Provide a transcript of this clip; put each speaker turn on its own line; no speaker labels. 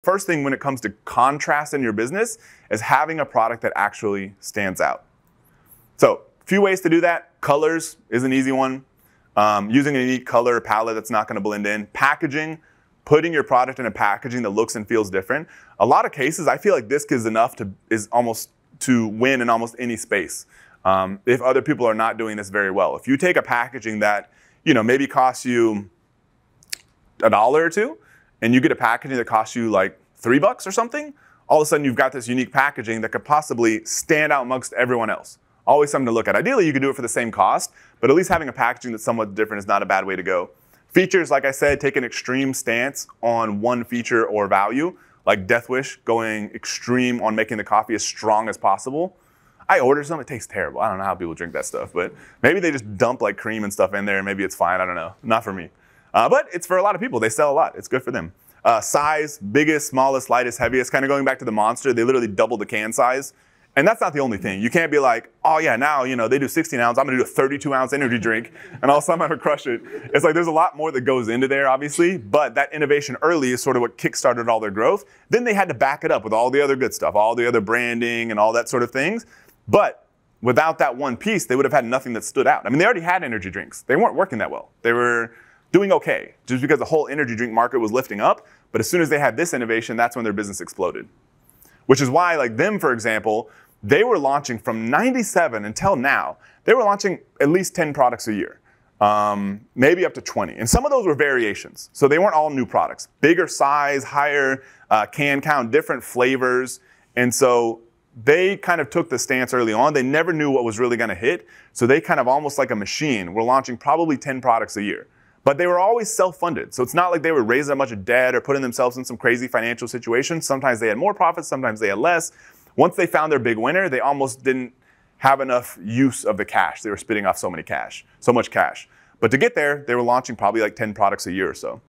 First thing when it comes to contrast in your business is having a product that actually stands out. So a few ways to do that. Colors is an easy one. Using a unique color palette that's not going to blend in. Packaging, putting your product in a packaging that looks and feels different. A lot of cases, I feel like this is enough to win in almost any space. If other people are not doing this very well. If you take a packaging that, maybe costs you $1 or $2, and you get a packaging that costs you like $3 or something, all of a sudden you've got this unique packaging that could possibly stand out amongst everyone else. Always something to look at. Ideally, you could do it for the same cost, but at least having a packaging that's somewhat different is not a bad way to go. Features, like I said, take an extreme stance on one feature or value, like Death Wish, going extreme on making the coffee as strong as possible. I ordered some, it tastes terrible. I don't know how people drink that stuff, but maybe they just dump like cream and stuff in there and maybe it's fine, I don't know. Not for me. But it's for a lot of people. They sell a lot. It's good for them. Size, biggest, smallest, lightest, heaviest, kind of going back to the Monster. They literally doubled the can size. And that's not the only thing. You can't be like, oh yeah, now they do 16 ounce. I'm going to do a 32 ounce energy drink and all of a sudden I'm going to crush it. It's like there's a lot more that goes into there, obviously. But that innovation early is sort of what kickstarted all their growth. Then they had to back it up with all the other good stuff, all the other branding and all that sort of things. But without that one piece, they would have had nothing that stood out. I mean, they already had energy drinks. They weren't working that well. They were doing okay, just because the whole energy drink market was lifting up. But as soon as they had this innovation, that's when their business exploded. Which is why, like them, for example, they were launching from 97 until now, they were launching at least 10 products a year, maybe up to 20. And some of those were variations. So they weren't all new products. Bigger size, higher can count, different flavors. And so they kind of took the stance early on. They never knew what was really going to hit. So they kind of almost like a machine were launching probably 10 products a year. But they were always self-funded. So it's not like they were raising a bunch of debt or putting themselves in some crazy financial situation. Sometimes they had more profits, sometimes they had less. Once they found their big winner, they almost didn't have enough use of the cash. They were spitting off so much cash. But to get there, they were launching probably like 10 products a year or so.